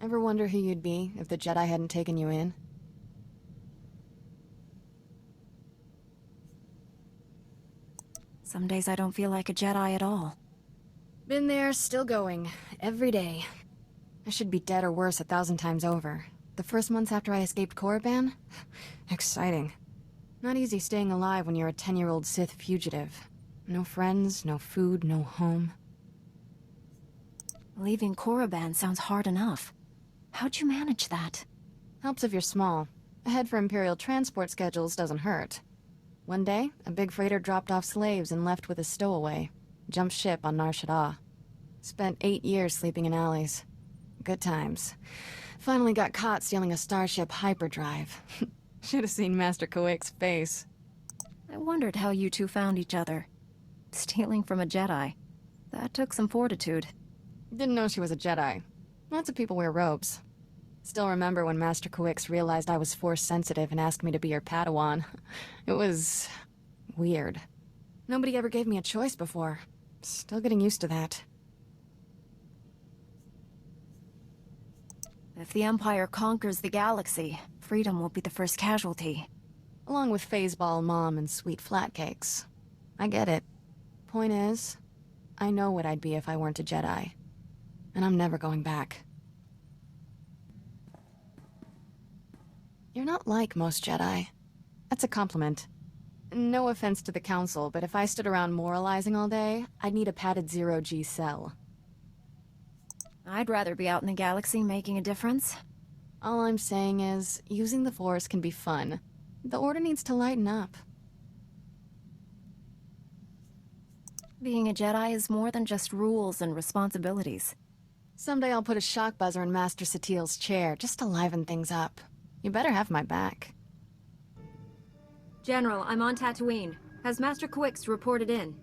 Ever wonder who you'd be if the Jedi hadn't taken you in? Some days I don't feel like a Jedi at all. Been there, still going. Every day. I should be dead or worse 1,000 times over. The first months after I escaped Korriban? Exciting. Not easy staying alive when you're a 10-year-old Sith fugitive. No friends, no food, no home. Leaving Korriban sounds hard enough. How'd you manage that? Helps if you're small. A head for Imperial transport schedules doesn't hurt. One day, a big freighter dropped off slaves and left with a stowaway. Jumped ship on Nar Shaddaa. Spent 8 years sleeping in alleys. Good times. Finally got caught stealing a starship hyperdrive. Should have seen Master Kowick's face. I wondered how you two found each other. Stealing from a Jedi. That took some fortitude. Didn't know she was a Jedi. Lots of people wear robes. Still remember when Master Kowick's realized I was Force-sensitive and asked me to be her Padawan. It was... weird. Nobody ever gave me a choice before. Still getting used to that. If the Empire conquers the galaxy, freedom will be the first casualty. Along with Phaseball Mom and sweet flatcakes. I get it. Point is, I know what I'd be if I weren't a Jedi. And I'm never going back. You're not like most Jedi. That's a compliment. No offense to the Council, but if I stood around moralizing all day, I'd need a padded zero-G cell. I'd rather be out in the galaxy making a difference. All I'm saying is, using the Force can be fun. The Order needs to lighten up. Being a Jedi is more than just rules and responsibilities. Someday I'll put a shock buzzer in Master Satil's chair, just to liven things up. You better have my back. General, I'm on Tatooine. Has Master Kowick's reported in?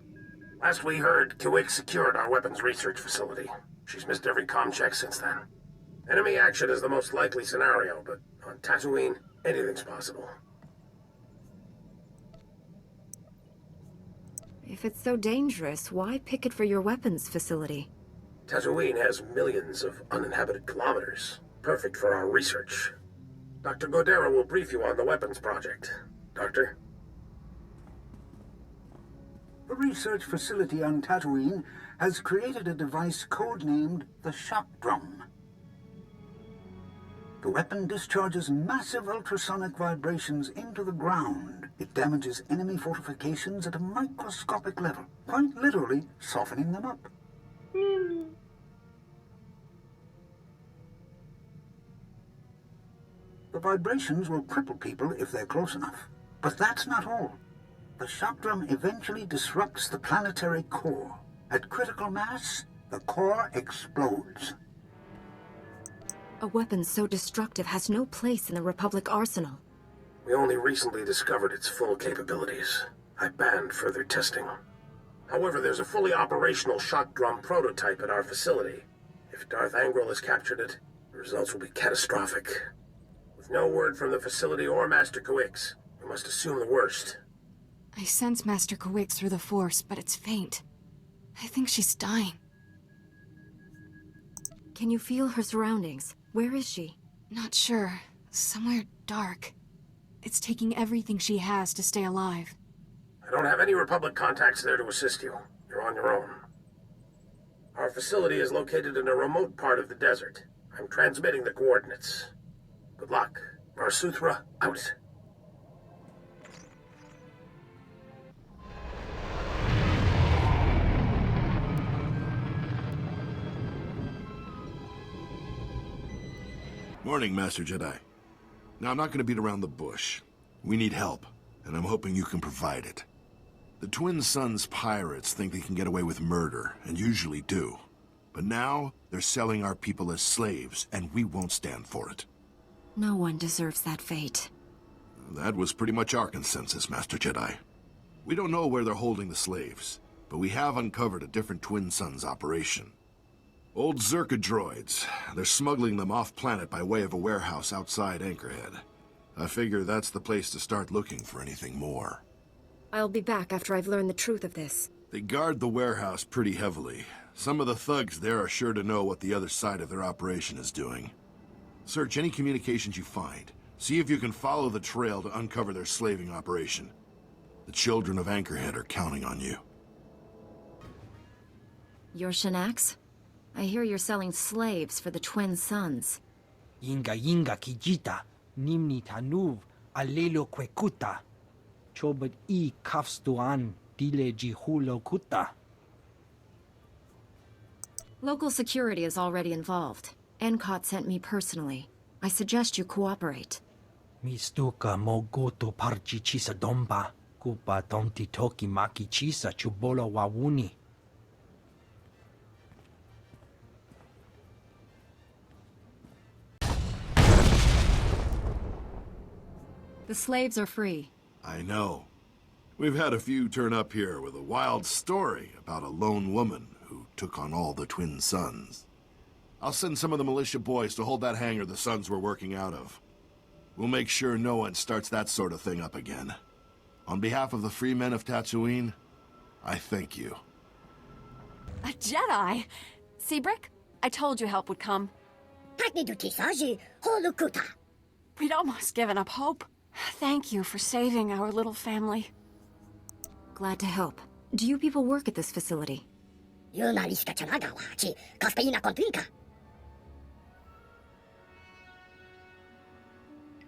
Last we heard, Kowick secured our weapons research facility. She's missed every comm check since then. Enemy action is the most likely scenario, but on Tatooine, anything's possible. If it's so dangerous, why pick it for your weapons facility? Tatooine has millions of uninhabited kilometers. Perfect for our research. Dr. Godera will brief you on the weapons project. Doctor? The research facility on Tatooine has created a device codenamed the Shock Drum. The weapon discharges massive ultrasonic vibrations into the ground. It damages enemy fortifications at a microscopic level, quite literally softening them up. The vibrations will cripple people if they're close enough. But that's not all. The shock drum eventually disrupts the planetary core. At critical mass, the core explodes. A weapon so destructive has no place in the Republic arsenal. We only recently discovered its full capabilities. I banned further testing. However, there's a fully operational shock drum prototype at our facility. If Darth Angral has captured it, the results will be catastrophic. With no word from the facility or Master Kowick's, we must assume the worst. I sense Master Kowick's through the Force, but it's faint. I think she's dying. Can you feel her surroundings? Where is she? Not sure. Somewhere dark. It's taking everything she has to stay alive. I don't have any Republic contacts there to assist you. You're on your own. Our facility is located in a remote part of the desert. I'm transmitting the coordinates. Good luck. Varsuthra, out. Morning, Master Jedi. Now, I'm not going to beat around the bush. We need help, and I'm hoping you can provide it. The Twin Suns pirates think they can get away with murder, and usually do. But now, they're selling our people as slaves, and we won't stand for it. No one deserves that fate. That was pretty much our consensus, Master Jedi. We don't know where they're holding the slaves, but we have uncovered a different Twin Suns operation. Old Zerka droids. They're smuggling them off-planet by way of a warehouse outside Anchorhead. I figure that's the place to start looking for anything more. I'll be back after I've learned the truth of this. They guard the warehouse pretty heavily. Some of the thugs there are sure to know what the other side of their operation is doing. Search any communications you find. See if you can follow the trail to uncover their slaving operation. The children of Anchorhead are counting on you. You're Shanax? I hear you're selling slaves for the Twin Suns. Inga inga kijita, nimni tanuv, alelo kwekuta. Chobad I kafstuan, dile jihulo kuta. Local security is already involved. NCOT sent me personally. I suggest you cooperate. Mistuka mogoto parchi chisa domba, kupa tomti toki maki chisa chubolo wawuni. The slaves are free. I know. We've had a few turn up here with a wild story about a lone woman who took on all the Twin Suns. I'll send some of the militia boys to hold that hangar the Suns were working out of. We'll make sure no one starts that sort of thing up again. On behalf of the free men of Tatooine, I thank you. A Jedi? Seabrick? I told you help would come. We'd almost given up hope. Thank you for saving our little family. Glad to help. Do you people work at this facility?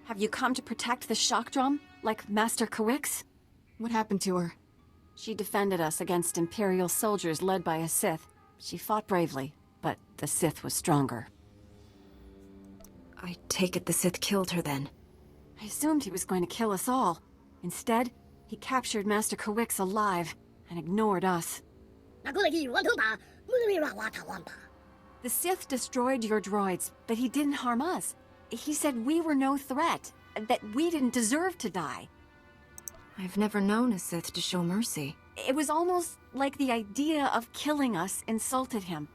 Have you come to protect the shock drum, like Master Kawix? What happened to her? She defended us against Imperial soldiers led by a Sith. She fought bravely, but the Sith was stronger. I take it the Sith killed her then. I assumed he was going to kill us all. Instead, he captured Master Kawix alive and ignored us. The Sith destroyed your droids, but he didn't harm us. He said we were no threat, that we didn't deserve to die. I've never known a Sith to show mercy. It was almost like the idea of killing us insulted him.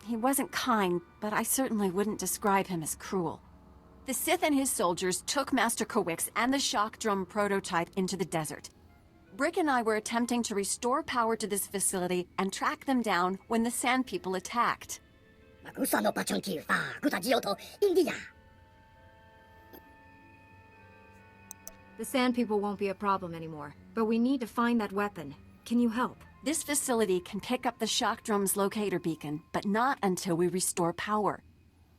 He wasn't kind, but I certainly wouldn't describe him as cruel. The Sith and his soldiers took Master Kawix and the shock drum prototype into the desert. Brick and I were attempting to restore power to this facility and track them down when the Sand People attacked. The Sand People won't be a problem anymore, but we need to find that weapon. Can you help? This facility can pick up the shock drum's locator beacon, but not until we restore power.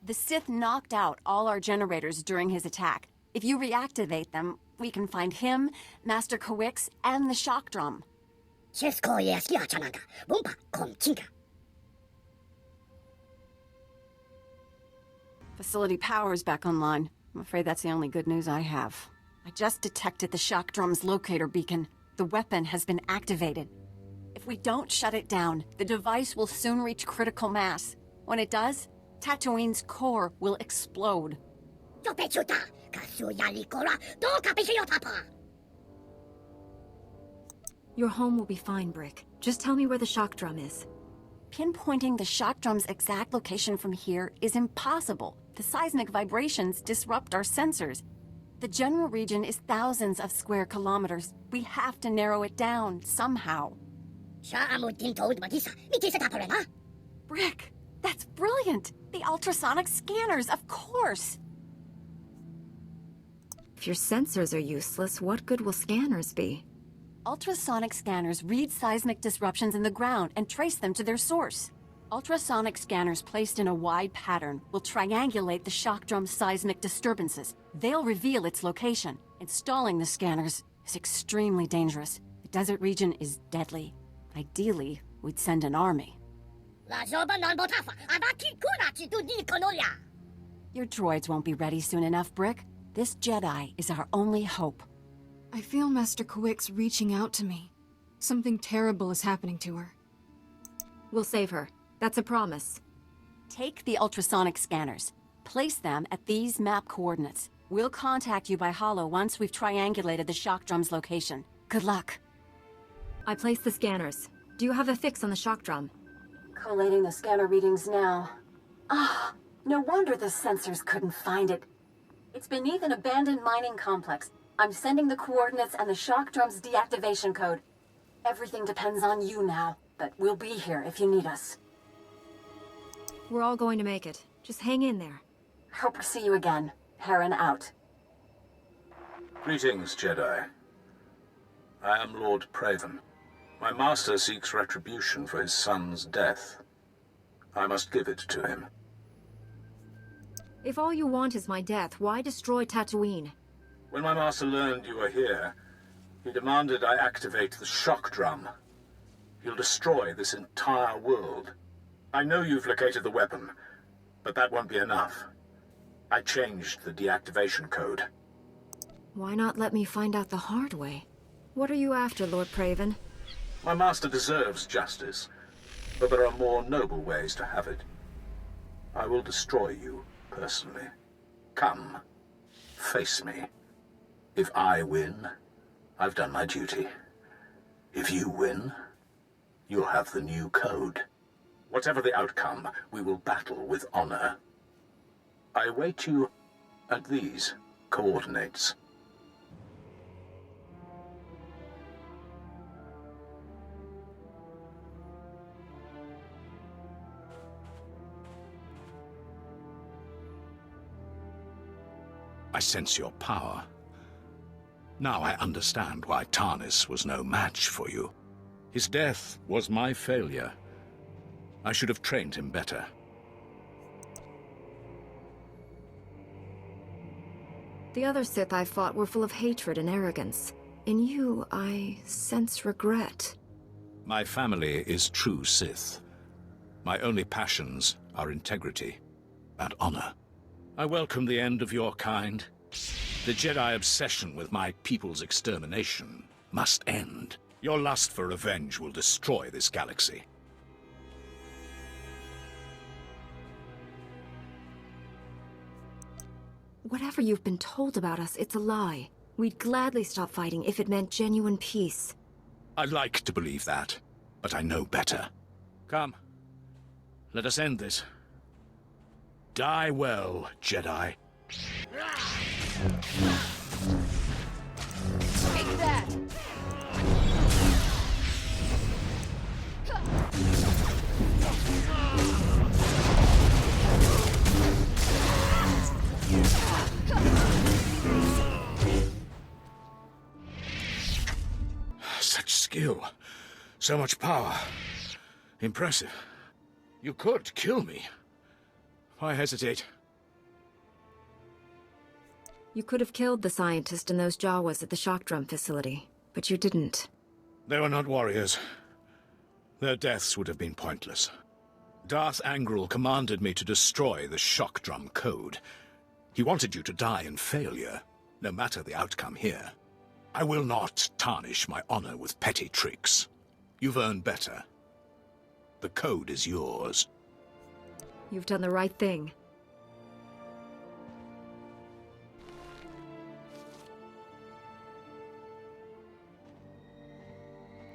The Sith knocked out all our generators during his attack. If you reactivate them, we can find him, Master Kawix, and the shock drum. Facility power's back online. I'm afraid that's the only good news I have. I just detected the shock drum's locator beacon. The weapon has been activated. If we don't shut it down, the device will soon reach critical mass. When it does, Tatooine's core will explode. Your home will be fine, Brick. Just tell me where the shock drum is. Pinpointing the shock drum's exact location from here is impossible. The seismic vibrations disrupt our sensors. The general region is thousands of square kilometers. We have to narrow it down somehow. Brick, that's brilliant! The ultrasonic scanners, of course! If your sensors are useless, what good will scanners be? Ultrasonic scanners read seismic disruptions in the ground and trace them to their source. Ultrasonic scanners placed in a wide pattern will triangulate the shock drum's seismic disturbances. They'll reveal its location. Installing the scanners is extremely dangerous. The desert region is deadly. Ideally, we'd send an army. Your droids won't be ready soon enough, Brick. This Jedi is our only hope. I feel Master Kawix reaching out to me. Something terrible is happening to her. We'll save her. That's a promise. Take the ultrasonic scanners. Place them at these map coordinates. We'll contact you by holo once we've triangulated the shock drum's location. Good luck. I placed the scanners. Do you have a fix on the shock drum? Collating the scanner readings now. Ah, no wonder the sensors couldn't find it. It's beneath an abandoned mining complex. I'm sending the coordinates and the shock drum's deactivation code. Everything depends on you now, but we'll be here if you need us. We're all going to make it. Just hang in there. Hope to see you again. Heron out. Greetings, Jedi. I am Lord Praven. My master seeks retribution for his son's death. I must give it to him. If all you want is my death, why destroy Tatooine? When my master learned you were here, he demanded I activate the shock drum. He'll destroy this entire world. I know you've located the weapon, but that won't be enough. I changed the deactivation code. Why not let me find out the hard way? What are you after, Lord Praven? My master deserves justice, but there are more noble ways to have it. I will destroy you, personally. Come, face me. If I win, I've done my duty. If you win, you'll have the new code. Whatever the outcome, we will battle with honor. I await you at these coordinates. I sense your power. Now I understand why Tarnis was no match for you. His death was my failure. I should have trained him better. The other Sith I fought were full of hatred and arrogance. In you, I sense regret. My family is true Sith. My only passions are integrity and honor. I welcome the end of your kind. The Jedi obsession with my people's extermination must end. Your lust for revenge will destroy this galaxy. Whatever you've been told about us, it's a lie. We'd gladly stop fighting if it meant genuine peace. I'd like to believe that, but I know better. Come, let us end this. Die well, Jedi. Take that! Such skill, so much power. Impressive. You could kill me. Why hesitate? You could have killed the scientist and those Jawas at the shock drum facility, but you didn't. They were not warriors. Their deaths would have been pointless. Darth Angral commanded me to destroy the shock drum code. He wanted you to die in failure, no matter the outcome here. I will not tarnish my honor with petty tricks. You've earned better. The code is yours. You've done the right thing.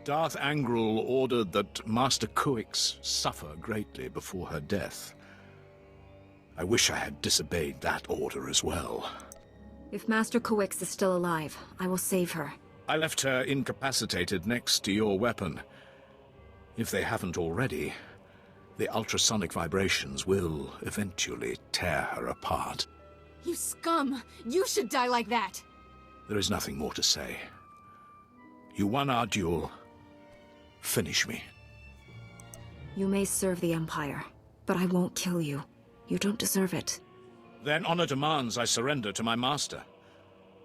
Darth Angral ordered that Master Kuix suffer greatly before her death. I wish I had disobeyed that order as well. If Master Kuix is still alive, I will save her. I left her incapacitated next to your weapon. If they haven't already, the ultrasonic vibrations will eventually tear her apart. You scum! You should die like that! There is nothing more to say. You won our duel. Finish me. You may serve the Empire, but I won't kill you. You don't deserve it. Then honor demands I surrender to my master.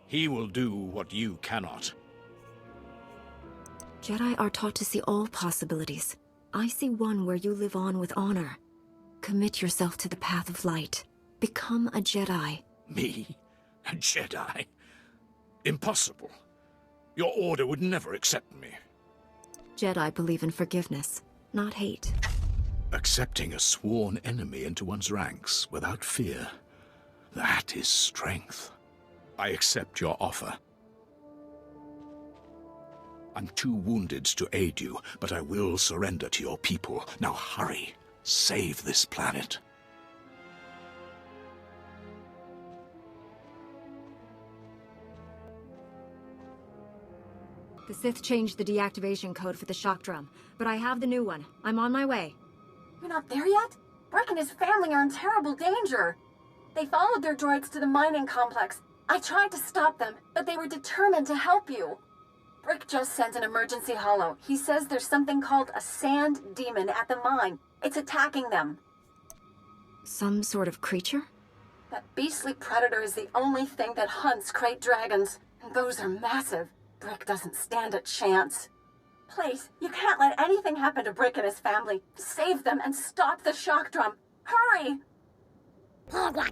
He will do what you cannot. Jedi are taught to see all possibilities. I see one where you live on with honor. Commit yourself to the path of light. Become a Jedi. Me? A Jedi? Impossible. Your order would never accept me. Jedi believe in forgiveness, not hate. Accepting a sworn enemy into one's ranks without fear. That is strength. I accept your offer. I'm too wounded to aid you, but I will surrender to your people. Now hurry. Save this planet. The Sith changed the deactivation code for the shock drum, but I have the new one. I'm on my way. You're not there yet? Breck and his family are in terrible danger. They followed their droids to the mining complex. I tried to stop them, but they were determined to help you. Brick just sent an emergency holo. He says there's something called a sand demon at the mine. It's attacking them. Some sort of creature? That beastly predator is the only thing that hunts great dragons. And those are massive. Brick doesn't stand a chance. Please, you can't let anything happen to Brick and his family. Save them and stop the shock drum. Hurry! I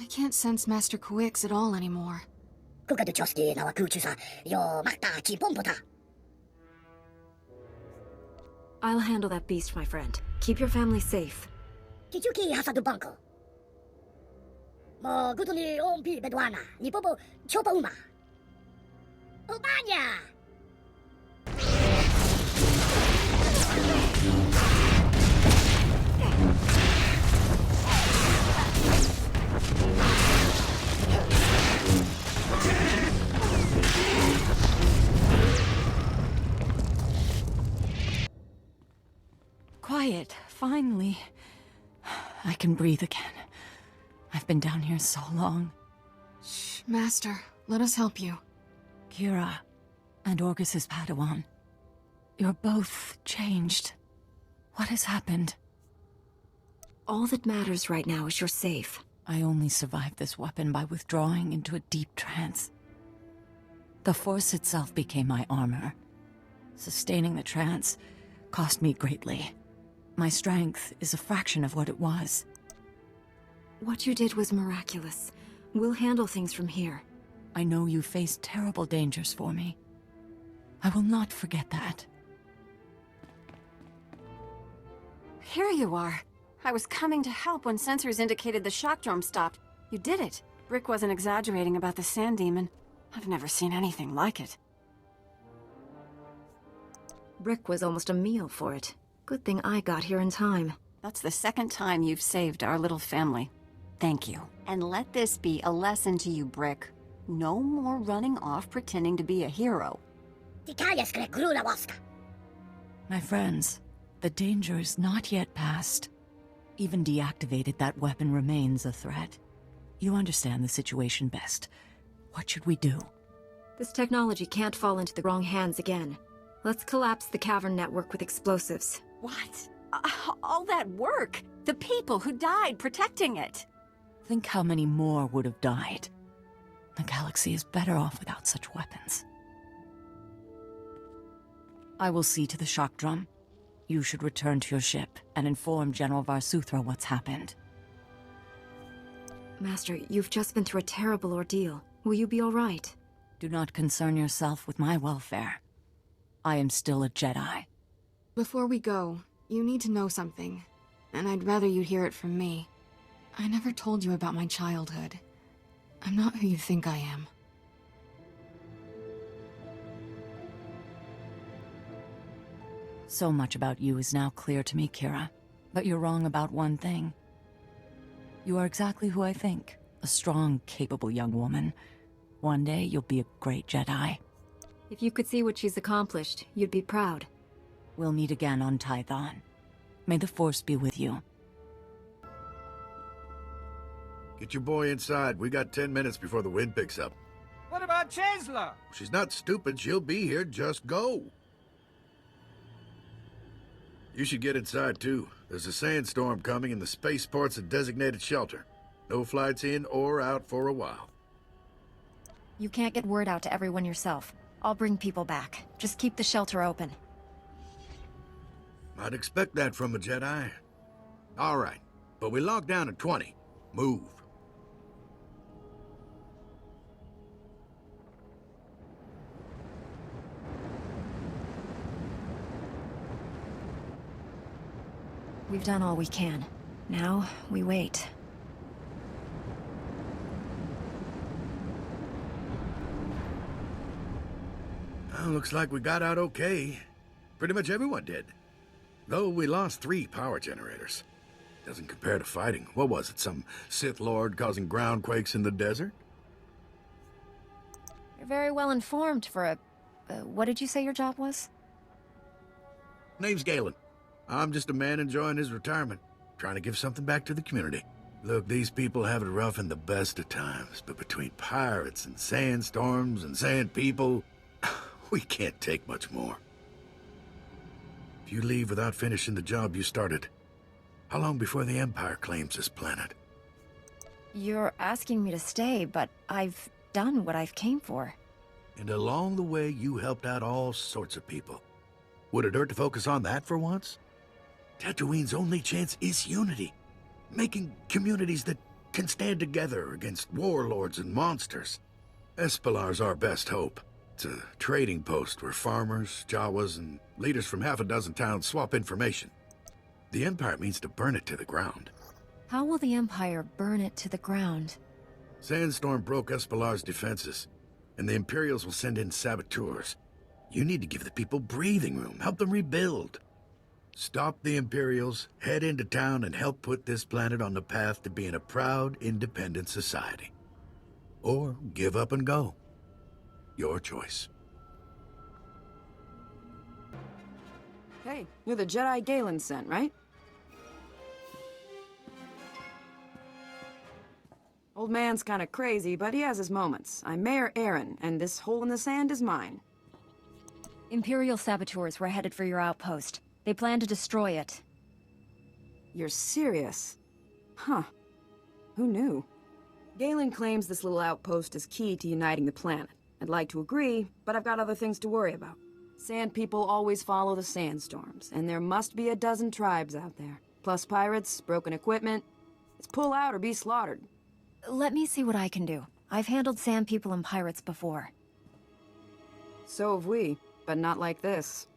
can't sense Master Kuix at all anymore. I'll handle that beast, my friend. Keep your family safe. Quiet, finally. I can breathe again. I've been down here so long. Shh, Master. Let us help you. Kira and Orgus's Padawan. You're both changed. What has happened? All that matters right now is you're safe. I only survived this weapon by withdrawing into a deep trance. The Force itself became my armor. Sustaining the trance cost me greatly. My strength is a fraction of what it was. What you did was miraculous. We'll handle things from here. I know you faced terrible dangers for me. I will not forget that. Here you are. I was coming to help when sensors indicated the shock drum stopped. You did it. Brick wasn't exaggerating about the sand demon. I've never seen anything like it. Brick was almost a meal for it. Good thing I got here in time. That's the second time you've saved our little family. Thank you. And let this be a lesson to you, Brick. No more running off pretending to be a hero. My friends, the danger is not yet past. Even deactivated, that weapon remains a threat. You understand the situation best. What should we do? This technology can't fall into the wrong hands again. Let's collapse the cavern network with explosives. What? All that work? The people who died protecting it? Think how many more would have died. The galaxy is better off without such weapons. I will see to the shock drum. You should return to your ship and inform General VARSUTHRA what's happened. Master, you've just been through a terrible ordeal. Will you be all right? Do not concern yourself with my welfare. I am still a Jedi. Before we go, you need to know something. And I'd rather you hear it from me. I never told you about my childhood. I'm not who you think I am. So much about you is now clear to me, Kira. But you're wrong about one thing. You are exactly who I think. A strong, capable young woman. One day, you'll be a great Jedi. If you could see what she's accomplished, you'd be proud. We'll meet again on Tython. May the Force be with you. Get your boy inside. We got 10 minutes before the wind picks up. What about Chancellor? She's not stupid. She'll be here. Just go. You should get inside, too. There's a sandstorm coming and the spaceport's a designated shelter. No flights in or out for a while. You can't get word out to everyone yourself. I'll bring people back. Just keep the shelter open. I'd expect that from a Jedi. All right, but we lock down at 20. Move. We've done all we can. Now, we wait. Well, looks like we got out okay. Pretty much everyone did. Though we lost 3 power generators. Doesn't compare to fighting. What was it, some Sith Lord causing ground quakes in the desert? You're very well informed for a... what did you say your job was? Name's Galen. I'm just a man enjoying his retirement, trying to give something back to the community. Look, these people have it rough in the best of times, but between pirates and sandstorms and sand people, we can't take much more. If you leave without finishing the job you started, how long before the Empire claims this planet? You're asking me to stay, but I've done what I've came for. And along the way, you helped out all sorts of people. Would it hurt to focus on that for once? Tatooine's only chance is unity. Making communities that can stand together against warlords and monsters. Espellar's our best hope. It's a trading post where farmers, Jawas, and leaders from half a dozen towns swap information. The Empire means to burn it to the ground. How will the Empire burn it to the ground? Sandstorm broke Espellar's defenses, and the Imperials will send in saboteurs. You need to give the people breathing room, help them rebuild. Stop the Imperials, head into town, and help put this planet on the path to being a proud, independent society. Or give up and go. Your choice. Hey, you're the Jedi Galen sent, right? Old man's kinda crazy, but he has his moments. I'm Mayor Aaron, and this hole in the sand is mine. Imperial saboteurs were headed for your outpost. They plan to destroy it. You're serious? Huh. Who knew? Galen claims this little outpost is key to uniting the planet. I'd like to agree, but I've got other things to worry about. Sand people always follow the sandstorms, and there must be a dozen tribes out there. Plus pirates, broken equipment. It's pull out or be slaughtered. Let me see what I can do. I've handled sand people and pirates before. So have we, but not like this.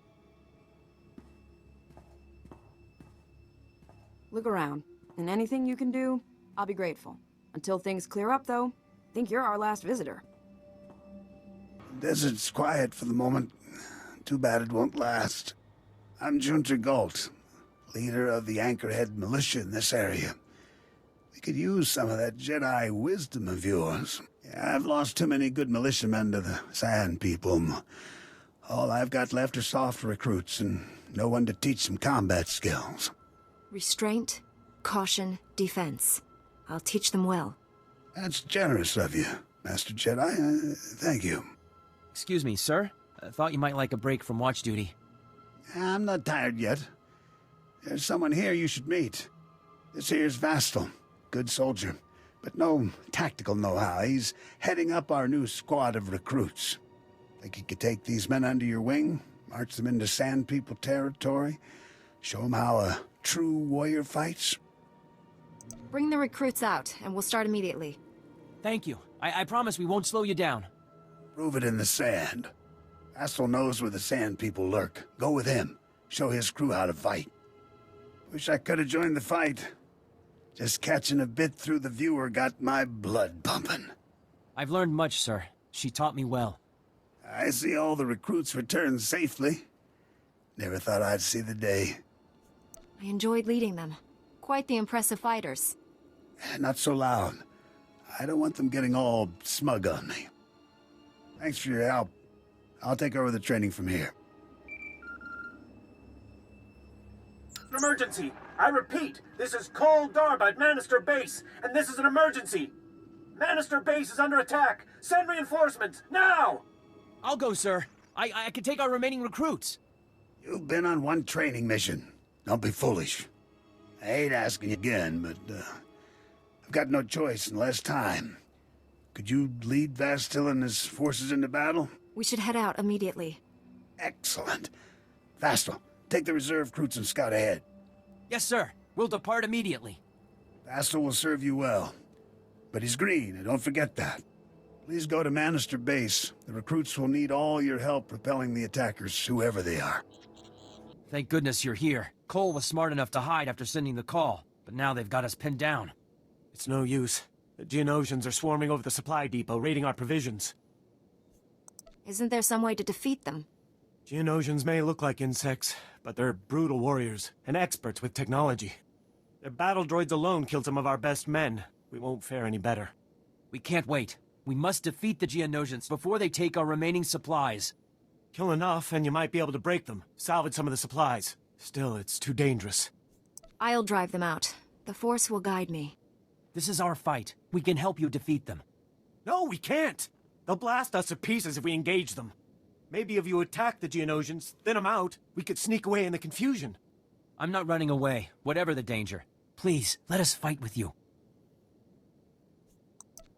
Look around, and anything you can do, I'll be grateful. Until things clear up, though, I think you're our last visitor. The desert's quiet for the moment. Too bad it won't last. I'm Junter Galt, leader of the Anchorhead militia in this area. We could use some of that Jedi wisdom of yours. Yeah, I've lost too many good militiamen to the Sand people. All I've got left are soft recruits and no one to teach them combat skills. Restraint, caution, defense. I'll teach them well. That's generous of you, Master Jedi. Thank you. Excuse me, sir. I thought you might like a break from watch duty. I'm not tired yet. There's someone here you should meet. This here's Vastal. Good soldier, but no tactical know-how. He's heading up our new squad of recruits. Think you could take these men under your wing, march them into Sand People territory, show them how a true warrior fights? Bring the recruits out, and we'll start immediately. Thank you. I promise we won't slow you down. Prove it in the sand. Vastal knows where the Sand People lurk. Go with him. Show his crew how to fight. Wish I could have joined the fight. Just catching a bit through the viewer got my blood pumping. I've learned much, sir. She taught me well. I see all the recruits return safely. Never thought I'd see the day. I enjoyed leading them. Quite the impressive fighters. Not so loud. I don't want them getting all smug on me. Thanks for your help. I'll take over the training from here. An emergency! I repeat, this is Cole Darba at Manister Base, and this is an emergency! Manister Base is under attack! Send reinforcements, now! I'll go, sir. I can take our remaining recruits. You've been on one training mission. Don't be foolish. I hate asking you again, but I've got no choice and less time. Could you lead Vastil and his forces into battle? We should head out immediately. Excellent. Vastil, take the reserve recruits and scout ahead. Yes, sir. We'll depart immediately. Vastil will serve you well. But he's green, and don't forget that. Please go to Manister Base. The recruits will need all your help repelling the attackers, whoever they are. Thank goodness you're here. Cole was smart enough to hide after sending the call, but now they've got us pinned down. It's no use. The Geonosians are swarming over the supply depot, raiding our provisions. Isn't there some way to defeat them? Geonosians may look like insects, but they're brutal warriors, and experts with technology. Their battle droids alone killed some of our best men. We won't fare any better. We can't wait. We must defeat the Geonosians before they take our remaining supplies. Kill enough, and you might be able to break them, salvage some of the supplies. Still, it's too dangerous. I'll drive them out. The Force will guide me. This is our fight. We can help you defeat them. No, we can't! They'll blast us to pieces if we engage them. Maybe if you attack the Geonosians, thin them out, we could sneak away in the confusion. I'm not running away, whatever the danger. Please, let us fight with you.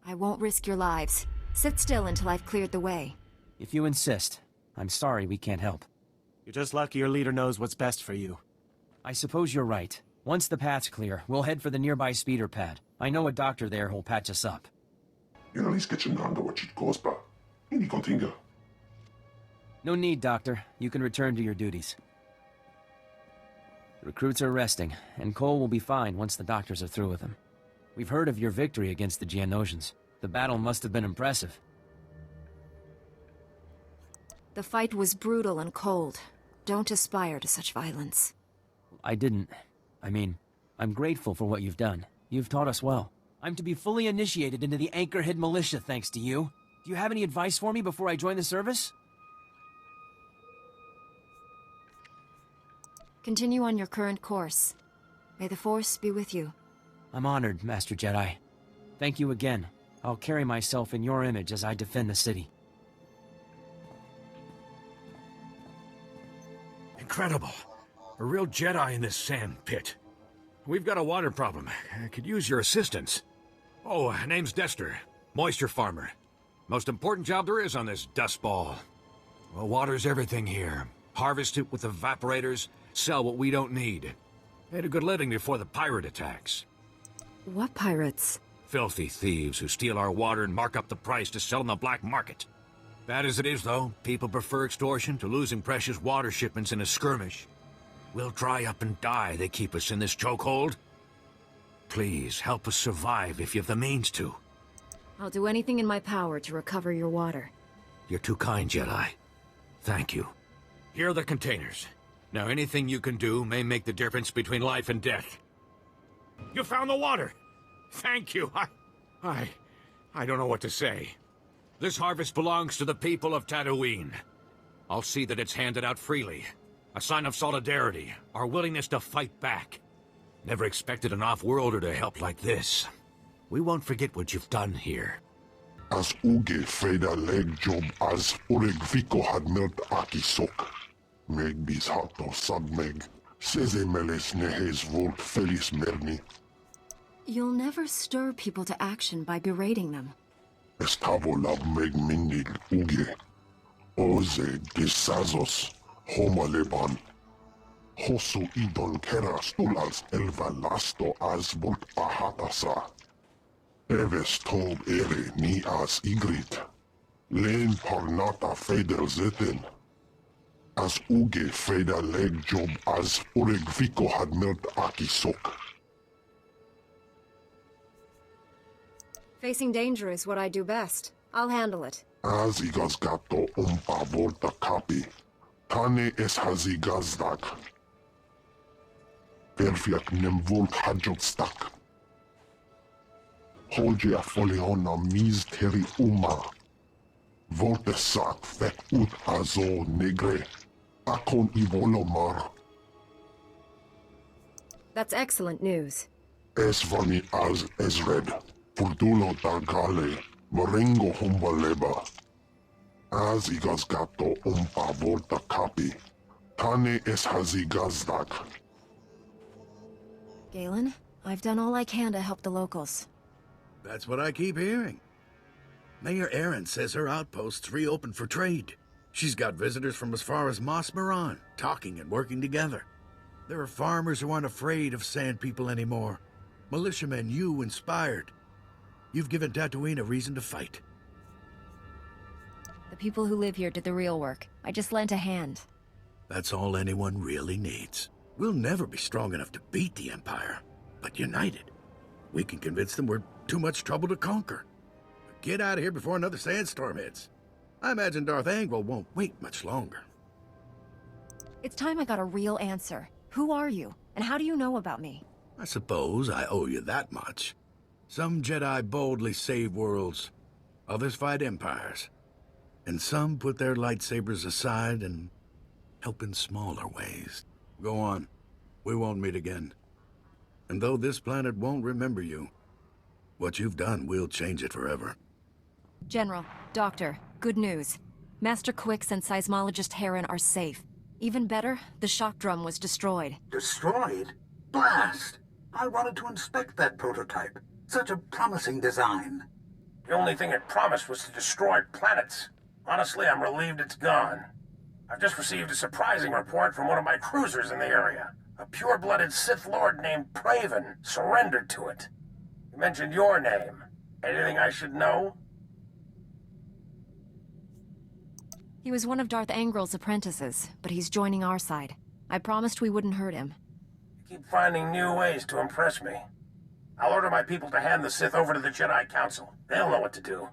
I won't risk your lives. Sit still until I've cleared the way. If you insist. I'm sorry we can't help. You're just lucky your leader knows what's best for you. I suppose you're right. Once the path's clear, we'll head for the nearby speeder pad. I know a doctor there who'll patch us up. No need, Doctor. You can return to your duties. The recruits are resting, and Cole will be fine once the doctors are through with him. We've heard of your victory against the Geonosians. The battle must have been impressive. The fight was brutal and cold. Don't aspire to such violence. I didn't. I mean, I'm grateful for what you've done. You've taught us well. I'm to be fully initiated into the Anchorhead Militia thanks to you. Do you have any advice for me before I join the service? Continue on your current course. May the Force be with you. I'm honored, Master Jedi. Thank you again. I'll carry myself in your image as I defend the city. Incredible. A real Jedi in this sand pit. We've got a water problem. I could use your assistance. Oh, name's Dester. Moisture farmer. Most important job there is on this dust ball. Well, water's everything here. Harvest it with evaporators, sell what we don't need. Made a good living before the pirate attacks. What pirates? Filthy thieves who steal our water and mark up the price to sell on the black market. Bad as it is, though, people prefer extortion to losing precious water shipments in a skirmish. We'll dry up and die, they keep us in this chokehold. Please, help us survive if you have the means to. I'll do anything in my power to recover your water. You're too kind, Jedi. Thank you. Here are the containers. Now, anything you can do may make the difference between life and death. You found the water! Thank you. I don't know what to say. This harvest belongs to the people of Tatooine. I'll see that it's handed out freely. A sign of solidarity, our willingness to fight back. Never expected an off-worlder to help like this. We won't forget what you've done here. As uge feda leg job as oreg viko had melt aki sok. Meg bis hato sad meg. Seze meles nehes volt felis merni. You'll never stir people to action by berating them. Estavo lab meg mindig uge. Oze desazos. Homa leban. Hosu idon kera stulals elva lasto as volt ahatasa. Eves tob ere ni as igrit. Len parnata feder zeten. As uge feda leg job as oreg viko had melt aki sok. Facing danger is what I do best. I'll handle it. As igas gato umpa volta kapi. Tane es hazi gazdak. Perfiak nem volt hajot stak. Holge a foleona mis teri uma. Volte sak fek ut azo negre. Akon ivolomar. That's excellent news. Es vani az esred. Purdulo dargale. Morengo humbaleba. Az igas gato umpa volta kapi. Tane es hazi gazdak. Galen, I've done all I can to help the locals. That's what I keep hearing. Mayor Erin says her outpost's reopened for trade. She's got visitors from as far as Mos Maran, talking and working together. There are farmers who aren't afraid of sand people anymore. Militiamen you inspired. You've given Tatooine a reason to fight. The people who live here did the real work. I just lent a hand. That's all anyone really needs. We'll never be strong enough to beat the Empire, but united, we can convince them we're too much trouble to conquer. Get out of here before another sandstorm hits. I imagine Darth Angral won't wait much longer. It's time I got a real answer. Who are you, and how do you know about me? I suppose I owe you that much. Some Jedi boldly save worlds. Others fight empires. And some put their lightsabers aside and help in smaller ways. Go on. We won't meet again. And though this planet won't remember you, what you've done will change it forever. General, Doctor, good news. Master Quix and seismologist Heron are safe. Even better, the shock drum was destroyed. Destroyed? Blast! I wanted to inspect that prototype. Such a promising design. The only thing it promised was to destroy planets. Honestly, I'm relieved it's gone. I've just received a surprising report from one of my cruisers in the area. A pure-blooded Sith Lord named Praven surrendered to it. He mentioned your name. Anything I should know? He was one of Darth Angril's apprentices, but he's joining our side. I promised we wouldn't hurt him. You keep finding new ways to impress me. I'll order my people to hand the Sith over to the Jedi Council. They'll know what to do.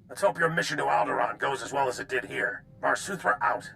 Let's hope your mission to Alderaan goes as well as it did here. SWTOR out.